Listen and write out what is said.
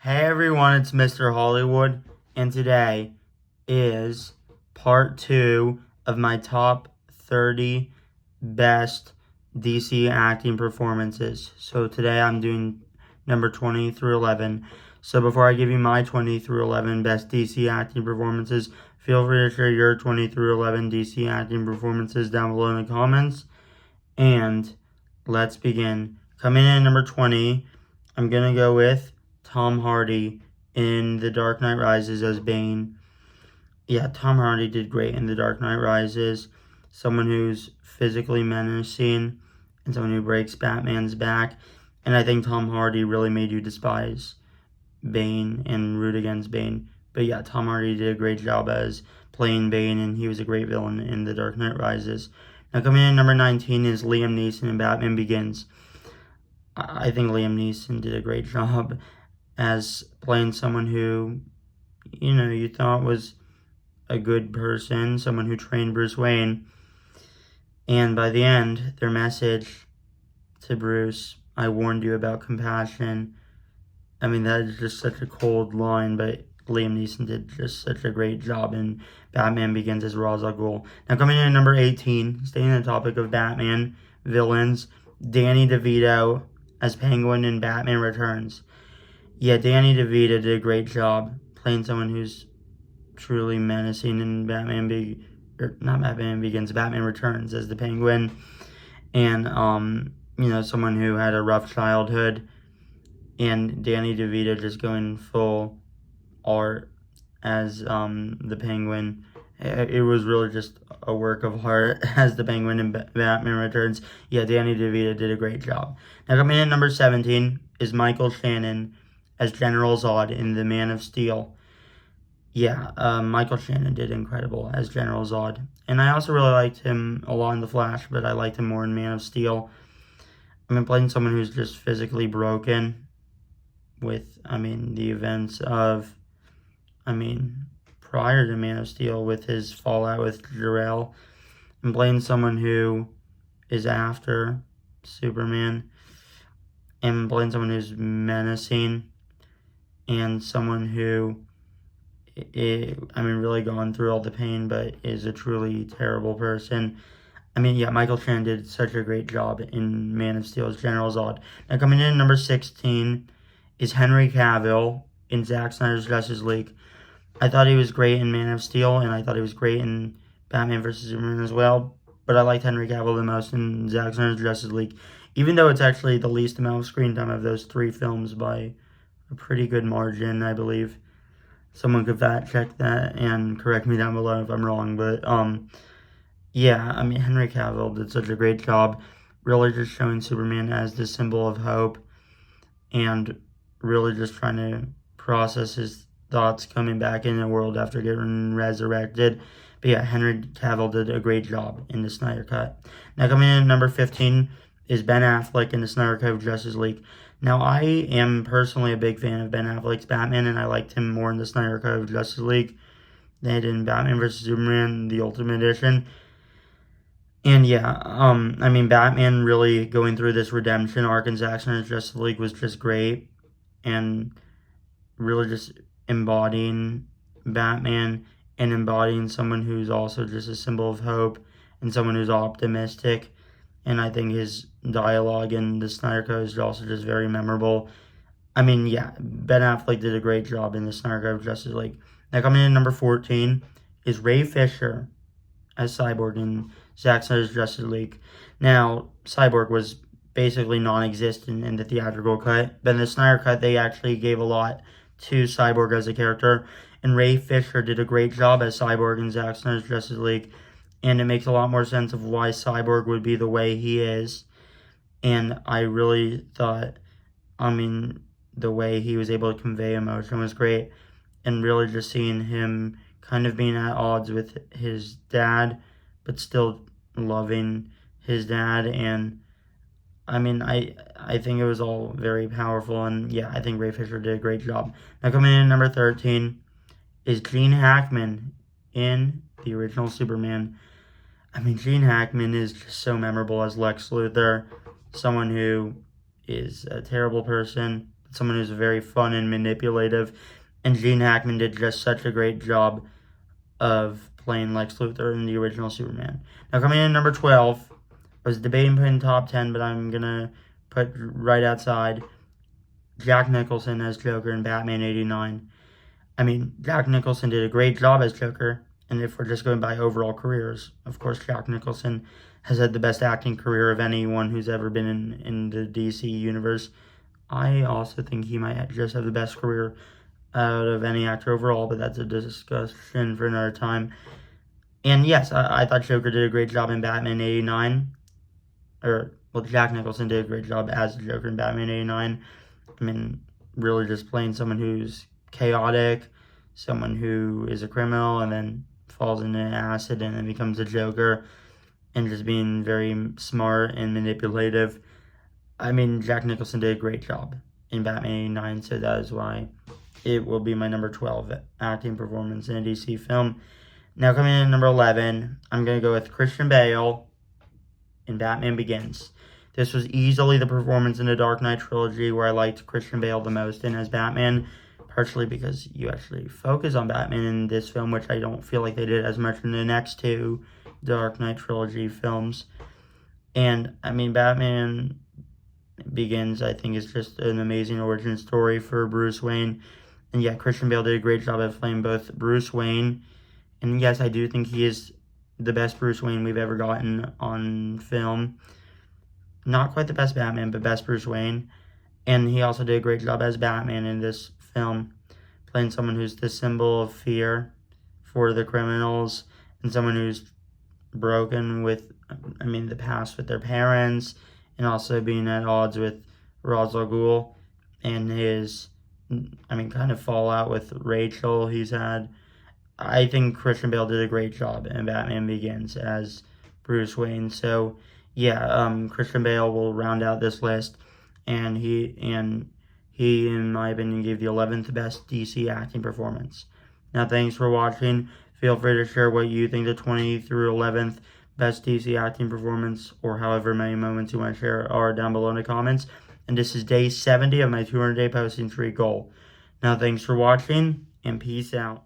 Hey everyone, it's Mr. Hollywood, and today is part 2 of my top 30 best DC acting performances. So today I'm doing number 20 through 11. So before I give you my 20 through 11 best DC acting performances, feel free to share your 20 through 11 DC acting performances down below in the comments. And let's begin. Coming in at number 20, I'm going to go with Tom Hardy in The Dark Knight Rises as Bane. Yeah, Tom Hardy did great in The Dark Knight Rises. Someone who's physically menacing and someone who breaks Batman's back. And I think Tom Hardy really made you despise Bane and root against Bane. But yeah, Tom Hardy did a great job as playing Bane, and he was a great villain in The Dark Knight Rises. Now coming in at number 19 is Liam Neeson in Batman Begins. I think Liam Neeson did a great job as playing someone who, you thought was a good person, someone who trained Bruce Wayne. And by the end, their message to Bruce, I warned you about compassion. I mean, that is just such a cold line, but Liam Neeson did just such a great job in Batman Begins as Ra's al Ghul. Now coming in at number 18, staying on the topic of Batman villains, Danny DeVito as Penguin in Batman Returns. Yeah, Danny DeVito did a great job playing someone who's truly menacing in Batman Batman Returns as the Penguin. And, someone who had a rough childhood. And Danny DeVito just going full art as the Penguin. It was really just a work of art as the Penguin in Batman Returns. Yeah, Danny DeVito did a great job. Now coming in at number 17 is Michael Shannon as General Zod in The Man of Steel. Yeah, Michael Shannon did incredible as General Zod. And I also really liked him a lot in The Flash, but I liked him more in Man of Steel. I mean, playing someone who's just physically broken with, the events of, prior to Man of Steel with his fallout with Jor-El, and playing someone who is after Superman, and playing someone who's menacing, and someone who, really going through all the pain, but is a truly terrible person. Michael Shannon did such a great job in Man of Steel as General Zod. Now coming in at number 16 is Henry Cavill in Zack Snyder's Justice League. I thought he was great in Man of Steel, and I thought he was great in Batman vs. Superman as well. But I liked Henry Cavill the most in Zack Snyder's Justice League, even though it's actually the least amount of screen time of those 3 films by a pretty good margin, I believe. Someone could fact check that and correct me down below if I'm wrong. But, Henry Cavill did such a great job, really just showing Superman as the symbol of hope and really just trying to process his thoughts coming back in the world after getting resurrected. But yeah, Henry Cavill did a great job in the Snyder Cut. Now coming in at number 15 is Ben Affleck in the Snyder Cut of Justice League. Now I am personally a big fan of Ben Affleck's Batman, and I liked him more in the Snyder Cut of Justice League than in Batman vs. Superman, the Ultimate Edition. And yeah, Batman really going through this redemption arc in Zack Snyder's Justice League was just great, and really just embodying Batman and embodying someone who's also just a symbol of hope and someone who's optimistic. And I think his dialogue in the Snyder Cut is also just very memorable. Ben Affleck did a great job in the Snyder Cut of Justice League. Now coming in at number 14 is Ray Fisher as Cyborg in Zack Snyder's Justice League. Now, Cyborg was basically non-existent in the theatrical cut, but in the Snyder Cut, they actually gave a lot to Cyborg as a character, and Ray Fisher did a great job as Cyborg in Zack Snyder's Justice League, and it makes a lot more sense of why Cyborg would be the way he is, and I really thought, the way he was able to convey emotion was great, and really just seeing him kind of being at odds with his dad, but still loving his dad, and I think it was all very powerful, and yeah, I think Ray Fisher did a great job. Now coming in at number 13 is Gene Hackman in the original Superman. Gene Hackman is just so memorable as Lex Luthor, someone who is a terrible person, someone who's very fun and manipulative. And Gene Hackman did just such a great job of playing Lex Luthor in the original Superman. Now, coming in number 12, I was debating putting top 10, but I'm going to put right outside Jack Nicholson as Joker in Batman 89. I mean, Jack Nicholson did a great job as Joker, and if we're just going by overall careers, of course, Jack Nicholson has had the best acting career of anyone who's ever been in the DC universe. I also think he might just have the best career out of any actor overall, but that's a discussion for another time. And yes, I thought Joker did a great job in Batman 89. Jack Nicholson did a great job as Joker in Batman 89. I mean, really just playing someone who's chaotic, someone who is a criminal and then falls into acid and then becomes a Joker, and just being very smart and manipulative. I mean, Jack Nicholson did a great job in Batman 89, so that is why it will be my number 12 acting performance in a DC film. Now, coming in at number 11, I'm going to go with Christian Bale in Batman Begins. This was easily the performance in the Dark Knight trilogy where I liked Christian Bale the most in as Batman, partially because you actually focus on Batman in this film, which I don't feel like they did as much in the next two Dark Knight trilogy films. And, I mean, Batman Begins, I think, is just an amazing origin story for Bruce Wayne. And yeah, Christian Bale did a great job of playing both Bruce Wayne, and yes, I do think he is the best Bruce Wayne we've ever gotten on film. Not quite the best Batman, but best Bruce Wayne. And he also did a great job as Batman in this film, playing someone who's the symbol of fear for the criminals, and someone who's broken with, the past with their parents, and also being at odds with Ra's al Ghul and his, kind of fallout with Rachel he's had. I think Christian Bale did a great job in Batman Begins as Bruce Wayne. So, yeah, Christian Bale will round out this list, and he, in my opinion, gave the 11th best DC acting performance. Now, thanks for watching. Feel free to share what you think the 20th through 11th best DC acting performance, or however many moments you want to share, are down below in the comments. And this is day 70 of my 200-day posting streak goal. Now, thanks for watching, and peace out.